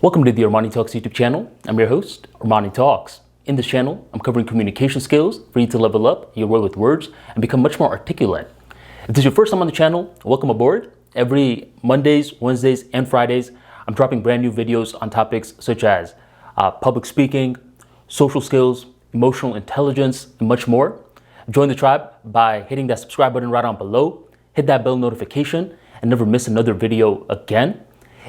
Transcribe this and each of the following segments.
Welcome to the ArmaniTalks YouTube channel. I'm your host, ArmaniTalks. In this channel, I'm covering communication skills for you to level up your way with words and become much more articulate. If this is your first time on the channel, welcome aboard. Every Mondays, Wednesdays, and Fridays, I'm dropping brand new videos on topics such as public speaking, social skills, emotional intelligence, and much more. Join the tribe by hitting that subscribe button right on below, hit that bell notification, and never miss another video again.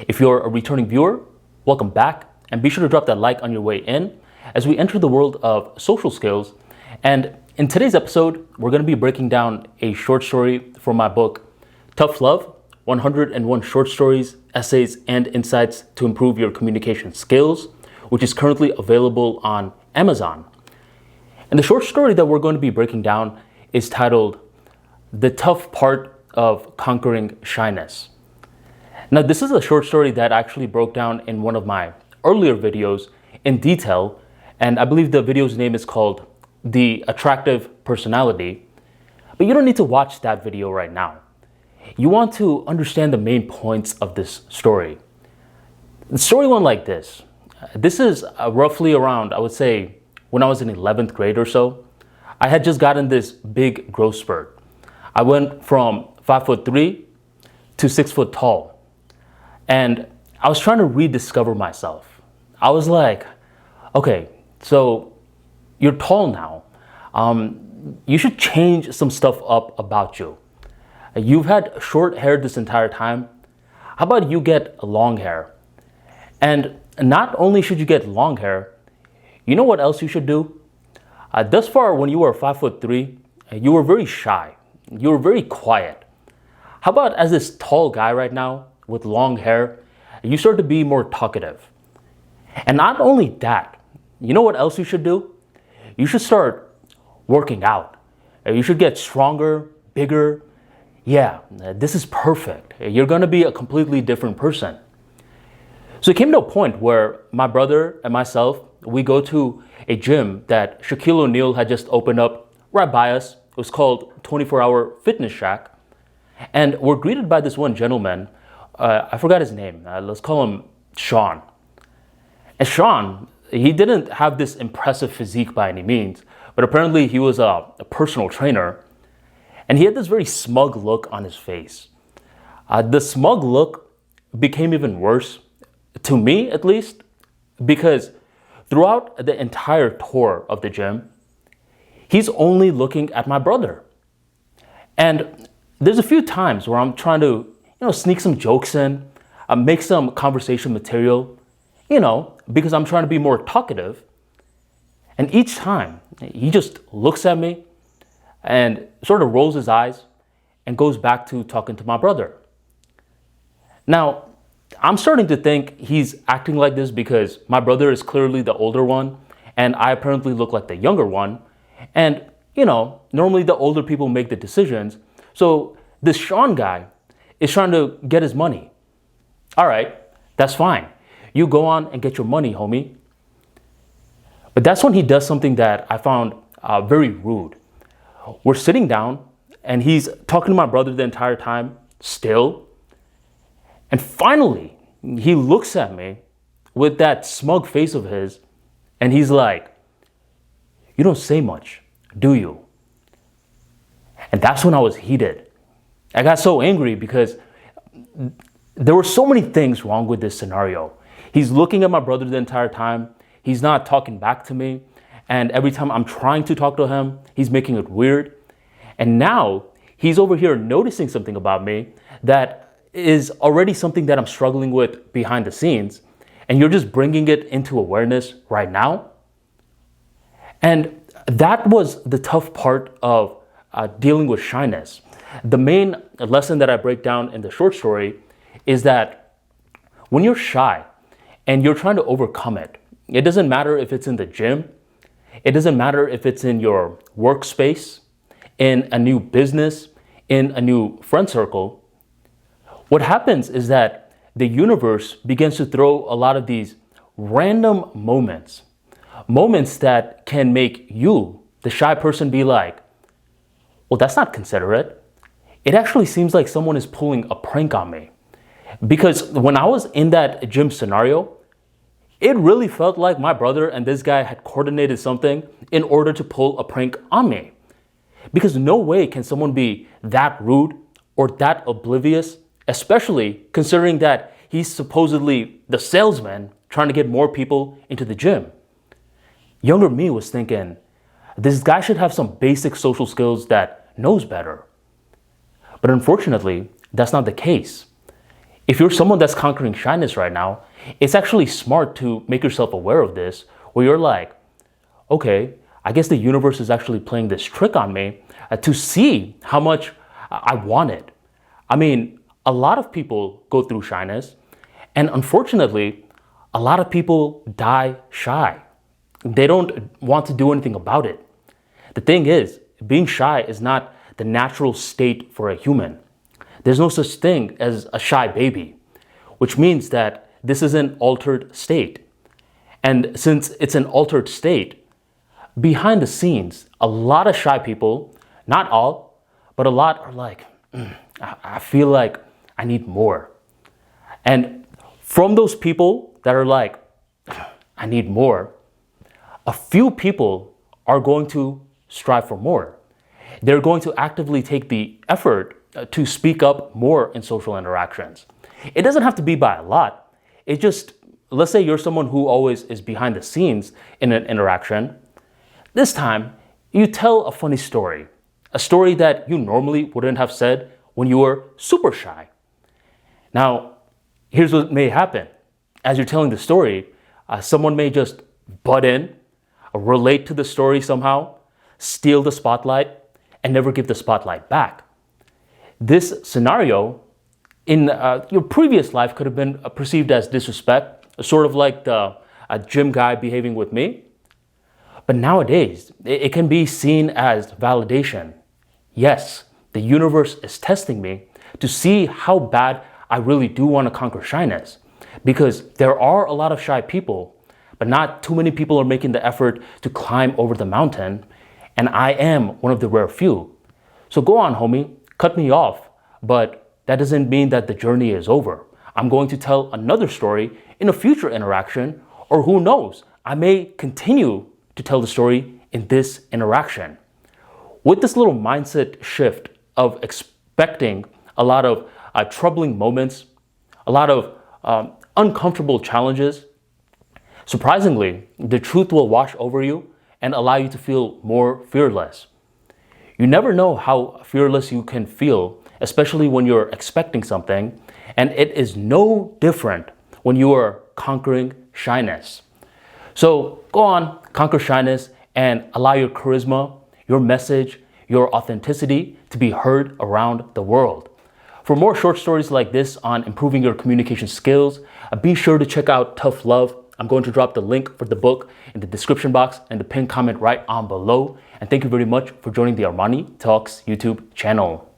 If you're a returning viewer, welcome back, and be sure to drop that like on your way in as we enter the world of social skills. And in today's episode, we're going to be breaking down a short story from my book, Tough Love, 101 Short Stories, Essays, and Insights to Improve Your Communication Skills, which is currently available on Amazon. And the short story that we're going to be breaking down is titled, The Tough Part of Conquering Shyness. Now, this is a short story that I actually broke down in one of my earlier videos in detail, and I believe the video's name is called The Attractive Personality. But you don't need to watch that video right now. You want to understand the main points of this story. The story went like this. This is roughly around, I would say, when I was in 11th grade or so. I had just gotten this big growth spurt. I went from 5'3" to 6 foot tall. And I was trying to rediscover myself. I was like, okay, so you're tall now. You should change some stuff up about you. You've had short hair this entire time. How about you get long hair? And not only should you get long hair, you know what else you should do? Thus far, when you were 5'3", you were very shy. You were very quiet. How about as this tall guy right now, with long hair, you start to be more talkative. And not only that, you know what else you should do? You should start working out. You should get stronger, bigger. Yeah, this is perfect. You're gonna be a completely different person. So it came to a point where my brother and myself, we go to a gym that Shaquille O'Neal had just opened up right by us. It was called 24-Hour Fitness Shack. And we're greeted by this one gentleman. I forgot his name. Let's call him Sean. And Sean, he didn't have this impressive physique by any means, but apparently he was a personal trainer. And he had this very smug look on his face. The smug look became even worse, to me at least, because throughout the entire tour of the gym, he's only looking at my brother. And there's a few times where I'm trying to sneak some jokes in, make some conversation material, because I'm trying to be more talkative. And each time he just looks at me and sort of rolls his eyes and goes back to talking to my brother. Now, I'm starting to think he's acting like this because my brother is clearly the older one and I apparently look like the younger one. And, normally the older people make the decisions. So this Sean guy is trying to get his money. All right, that's fine. You go on and get your money, homie. But that's when he does something that I found very rude. We're sitting down and he's talking to my brother the entire time, still. And finally, he looks at me with that smug face of his and he's like, "You don't say much, do you?" And that's when I was heated. I got so angry because there were so many things wrong with this scenario. He's looking at my brother the entire time. He's not talking back to me. And every time I'm trying to talk to him, he's making it weird. And now he's over here noticing something about me that is already something that I'm struggling with behind the scenes. And you're just bringing it into awareness right now. And that was the tough part of dealing with shyness. The main lesson that I break down in the short story is that when you're shy and you're trying to overcome it, it doesn't matter if it's in the gym, it doesn't matter if it's in your workspace, in a new business, in a new friend circle. What happens is that the universe begins to throw a lot of these random moments that can make you, the shy person, be like, well, that's not considerate. It actually seems like someone is pulling a prank on me. Because when I was in that gym scenario, It really felt like my brother and this guy had coordinated something in order to pull a prank on me. Because no way can someone be that rude or that oblivious, especially considering that he's supposedly the salesman trying to get more people into the gym. Younger me was thinking, this guy should have some basic social skills that knows better. But unfortunately, that's not the case. If you're someone that's conquering shyness right now, it's actually smart to make yourself aware of this, where you're like, okay, I guess the universe is actually playing this trick on me to see how much I want it. I mean, a lot of people go through shyness, and unfortunately, a lot of people die shy. They don't want to do anything about it. The thing is, being shy is not the natural state for a human. There's no such thing as a shy baby, which means that this is an altered state. And since it's an altered state, behind the scenes, a lot of shy people, not all, but a lot are like, I feel like I need more. And from those people that are like, I need more, a few people are going to strive for more. They're going to actively take the effort to speak up more in social interactions. It doesn't have to be by a lot. It just, let's say you're someone who always is behind the scenes in an interaction. This time, you tell a funny story, a story that you normally wouldn't have said when you were super shy. Now, here's what may happen. As you're telling the story, someone may just butt in, relate to the story somehow, steal the spotlight, and never give the spotlight back. This scenario in your previous life could have been perceived as disrespect, sort of like the gym guy behaving with me. But nowadays, it can be seen as validation. Yes, the universe is testing me to see how bad I really do want to conquer shyness. Because there are a lot of shy people, but not too many people are making the effort to climb over the mountain. And I am one of the rare few. So go on, homie, cut me off. But that doesn't mean that the journey is over. I'm going to tell another story in a future interaction, or who knows, I may continue to tell the story in this interaction. With this little mindset shift of expecting a lot of troubling moments, a lot of uncomfortable challenges, surprisingly, the truth will wash over you and allow you to feel more fearless. You never know how fearless you can feel, especially when you're expecting something, and it is no different when you are conquering shyness. So go on, conquer shyness, and allow your charisma, your message, your authenticity to be heard around the world. For more short stories like this on improving your communication skills, be sure to check out Tough Love. I'm going to drop the link for the book in the description box and the pinned comment right on below. And thank you very much for joining the Armani Talks YouTube channel.